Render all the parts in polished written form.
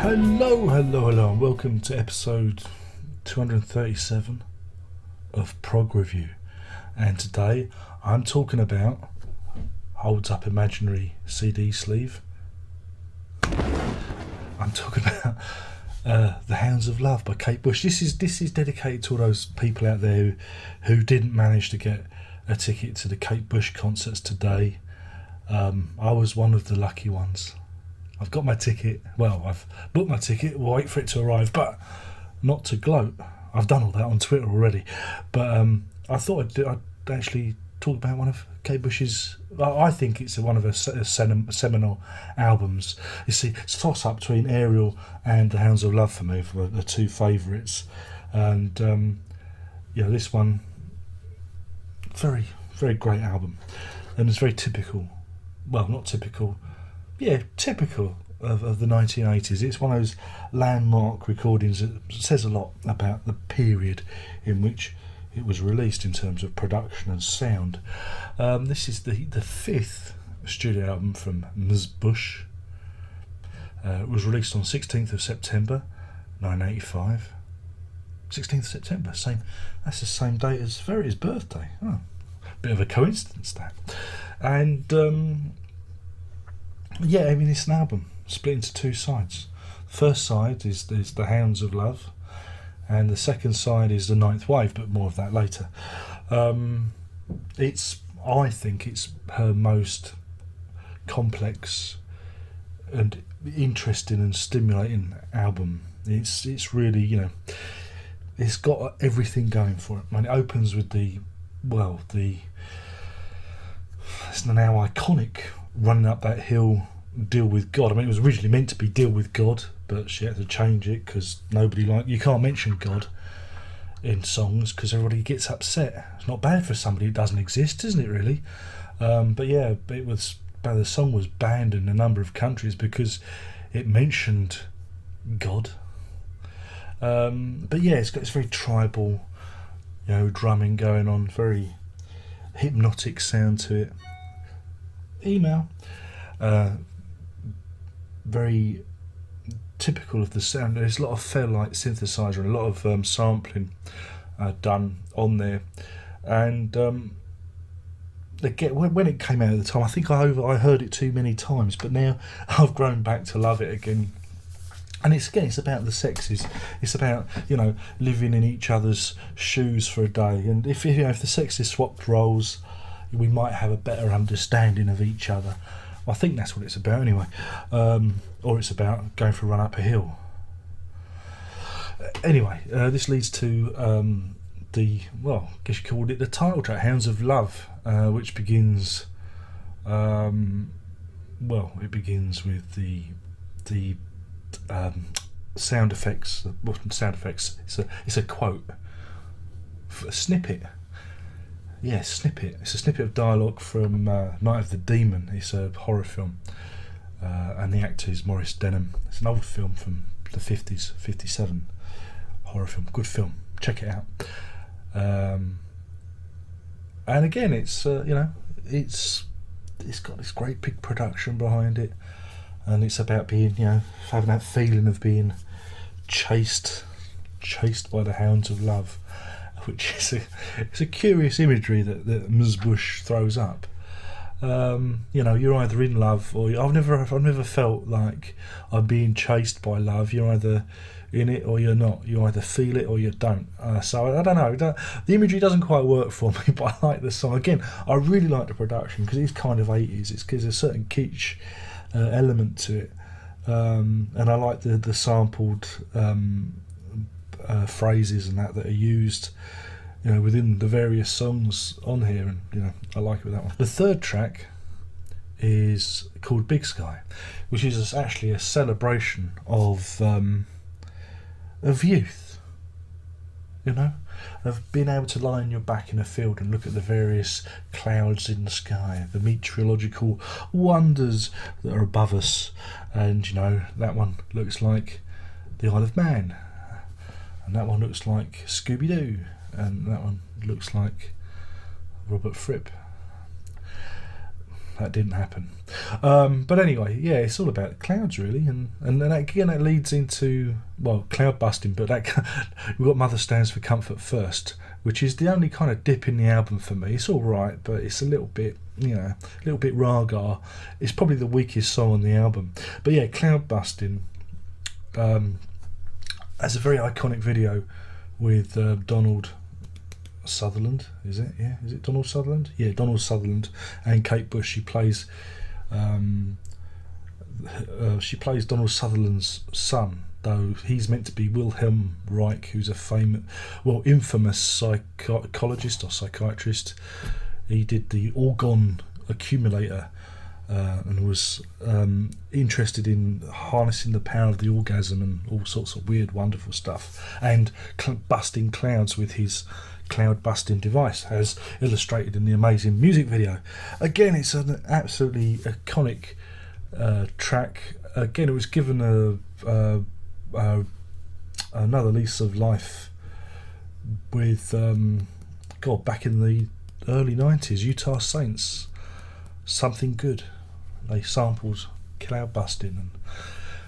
Hello, and welcome to episode 237 of Prog Review. And today I'm talking about Holds Up Imaginary CD Sleeve. I'm talking about The Hounds of Love by Kate Bush. This is dedicated to all those people out there who didn't manage to get a ticket to the Kate Bush concerts today. I was one of the lucky ones. I've got my ticket. Well, I've booked my ticket. We'll wait for it to arrive, but not to gloat. I've done all that on Twitter already. But I thought I'd actually talk about one of Kate Bush's. I think it's one of her seminal albums. You see, it's a toss-up between Ariel and The Hounds of Love for me, for the two favourites. And this one, very, very great album, and it's very typical. Well, not typical. Yeah, typical of the 1980s. It's one of those landmark recordings that says a lot about the period in which it was released in terms of production and sound. This is the fifth studio album from Ms. Bush. It was released on 16th of September 1985. 16th of September, that's the same date as Verita's birthday. Oh, bit of a coincidence, that. And it's an album split into two sides. The first side is The Hounds of Love, and the second side is The Ninth Wave, but more of that later. I think it's her most complex and interesting and stimulating album. It's really, it's got everything going for it. I mean, it opens with it's now iconic Running Up That Hill, Deal With God. I mean, it was originally meant to be Deal With God, but she had to change it because you can't mention God in songs because everybody gets upset. It's not bad for somebody who doesn't exist, isn't it, really? The song was banned in a number of countries because it mentioned God. It's got this very tribal, drumming going on, very hypnotic sound to it. Email, very typical of the sound. There's a lot of Fairlight synthesizer and a lot of sampling done on there. And when it came out at the time, I think I heard it too many times, but now I've grown back to love it again. And it's about the sexes. It's about living in each other's shoes for a day. And if the sexes swapped roles, we might have a better understanding of each other. I think that's what it's about anyway. Or it's about going for a run up a hill. Anyway, this leads to I guess you called it the title track, Hounds of Love, which begins it begins with the sound effects. It's a quote, a snippet. Yeah, snippet. It's a snippet of dialogue from Night of the Demon. It's a horror film, and the actor is Maurice Denham. It's an old film from the 50s, 57. Horror film, good film. Check it out. And again, it's got this great big production behind it, and it's about being, having that feeling of being chased by the hounds of love, which is it's a curious imagery that Ms. Bush throws up. You're either in love or I've never felt like I'm being chased by love. You're either in it or you're not. You either feel it or you don't. So I don't know. The imagery doesn't quite work for me, but I like the song. Again, I really like the production because it's kind of 80s. It's because there's a certain kitsch element to it, and I like the sampled phrases and that are used within the various songs on here, and I like it with that one. The third track is called Big Sky, which is actually a celebration of youth, of being able to lie on your back in a field and look at the various clouds in the sky, the meteorological wonders that are above us, and that one looks like the Isle of Man, and that one looks like Scooby-Doo, and that one looks like Robert Fripp. that didn't happen. But anyway, yeah, it's all about clouds really, and again that leads into, well, cloud busting. But that we've got Mother Stands for Comfort First, which is the only kind of dip in the album for me. It's all right, but it's a little bit, a little bit raga. It's probably the weakest song on the album. But yeah, Cloud Busting has a very iconic video with Donald Sutherland, is it? Yeah, is it Donald Sutherland? Yeah, Donald Sutherland and Kate Bush. She plays Donald Sutherland's son, though he's meant to be Wilhelm Reich, who's a infamous psychologist or psychiatrist. He did the organ accumulator and was interested in harnessing the power of the orgasm and all sorts of weird, wonderful stuff, and busting clouds with his cloud busting device, as illustrated in the amazing music video. Again, it's an absolutely iconic track. Again, it was given another lease of life with back in the early 90s, Utah Saints, Something Good. They sampled cloud busting, and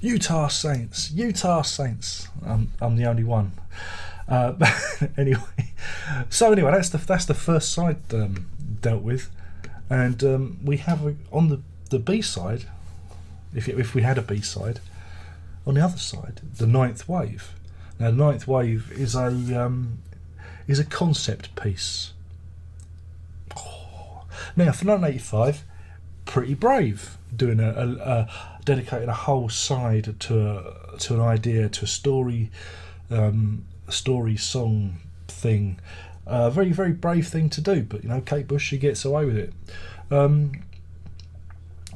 Utah Saints. I'm the only one. Anyway, that's the first side dealt with, and we have on the B side, if we had a B side, on the other side, the Ninth Wave. Now, the Ninth Wave is a concept piece. Now, for 1985, pretty brave, doing dedicating a whole side to an idea, to a story song thing. Very, very brave thing to do, but Kate Bush, she gets away with it.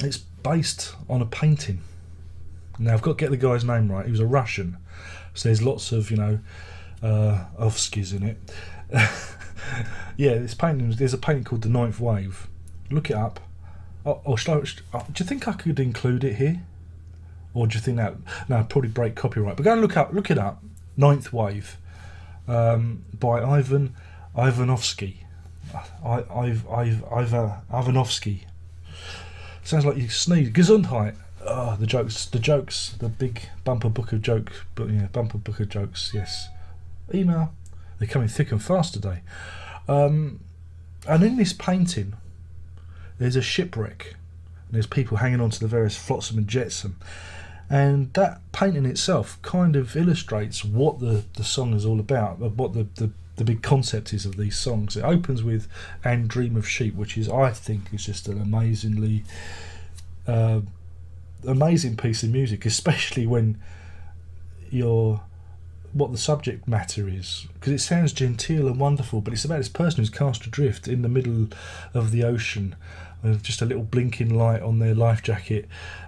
It's based on a painting. Now, I've got to get the guy's name right. He was a Russian, so there's lots of Ovskis in it. Yeah, this painting. There's a painting called The Ninth Wave. Look it up. Do you think I could include it here, or do you think that I'd probably break copyright? But go and look it up. Ninth Wave, by Ivan Ivanovsky. Ivanovsky. Sounds like you sneeze. Gesundheit. Oh, the jokes, the big bumper book of jokes. But yeah, bumper book of jokes. Yes. Email. They're coming thick and fast today. And in this painting, there's a shipwreck. And there's people hanging on to the various flotsam and jetsam. And that painting itself kind of illustrates what the song is all about, what the big concept is of these songs. It opens with "And Dream of Sheep," which I think is just an amazing piece of music, especially when what the subject matter is, because it sounds genteel and wonderful, but it's about this person who's cast adrift in the middle of the ocean with just a little blinking light on their life jacket,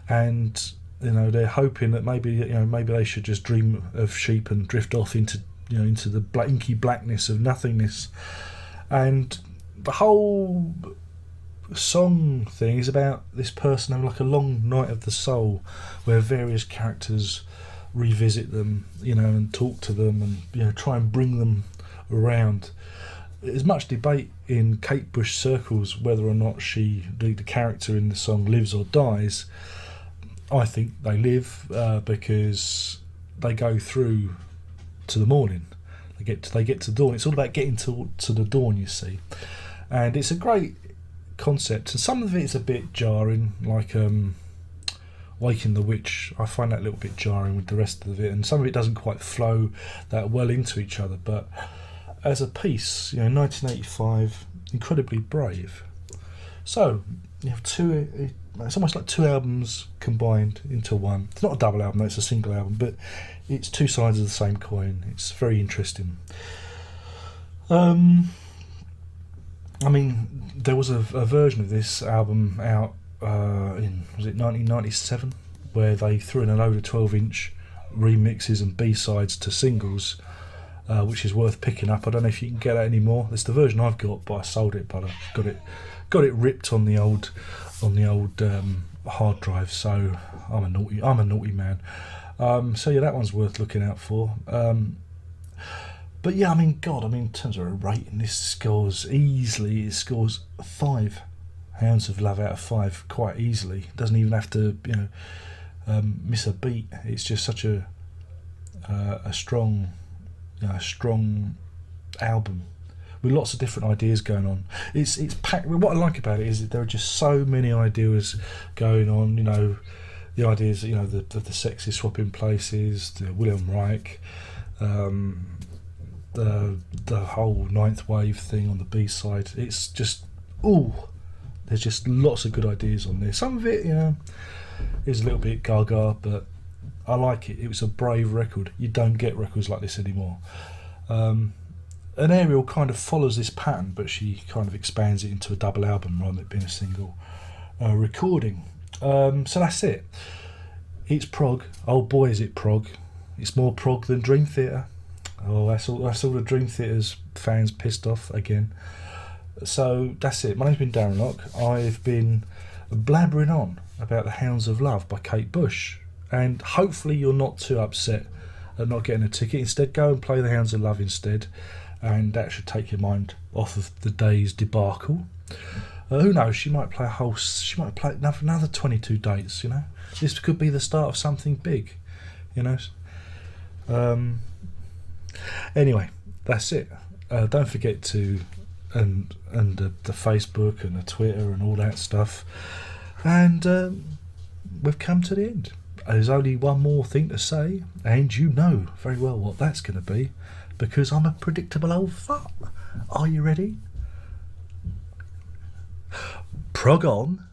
and they're hoping that maybe they should just dream of sheep and drift off into the inky blackness of nothingness. And the whole song thing is about this person having like a long night of the soul, where various characters revisit them, and talk to them, and try and bring them around. There's much debate in Kate Bush circles whether or not the character in the song lives or dies. I think they live because they go through to the morning. They get to dawn. It's all about getting to the dawn, you see, and it's a great concept. And some of it is a bit jarring, like Waking the Witch. I find that a little bit jarring with the rest of it, and some of it doesn't quite flow that well into each other. But as a piece, 1985, incredibly brave. So you have two. It's almost like two albums combined into one. It's not a double album, it's a single album, but it's two sides of the same coin. It's very interesting. There was a version of this album out in, was it 1997, where they threw in a load of 12-inch remixes and B-sides to singles, which is worth picking up. I don't know if you can get that anymore. That's the version I've got, but I sold it, but I've got it ripped on the old hard drive, so I'm a naughty man. So yeah, that one's worth looking out for. But yeah, in terms of a rating, this scores 5 Hounds of Love out of 5 quite easily. Doesn't even have to, miss a beat. It's just such a strong, strong album with lots of different ideas going on. It's packed. What I like about it is that there are just so many ideas going on. The ideas, the sexes swapping places, the William Reich, the whole ninth wave thing on the B side. It's just there's just lots of good ideas on there. Some of it, is a little bit gaga, but I like it. It was a brave record. You don't get records like this anymore. And Ariel kind of follows this pattern, but she kind of expands it into a double album rather than it being a single recording. So that's it. It's prog. Oh boy, is it prog. It's more prog than Dream Theater. Oh, that's all the Dream Theater's fans pissed off again. So that's it. My name's been Darren Locke. I've been blabbering on about the Hounds of Love by Kate Bush, and hopefully you're not too upset at not getting a ticket. Instead, go and play the Hounds of Love instead, and that should take your mind off of the day's debacle. Who knows? She might play another 22 dates. This could be the start of something big. Anyway, that's it. Don't forget to and the Facebook and the Twitter and all that stuff. And we've come to the end. There's only one more thing to say, and you know very well what that's going to be, because I'm a predictable old fuck. Are you ready? Prog on.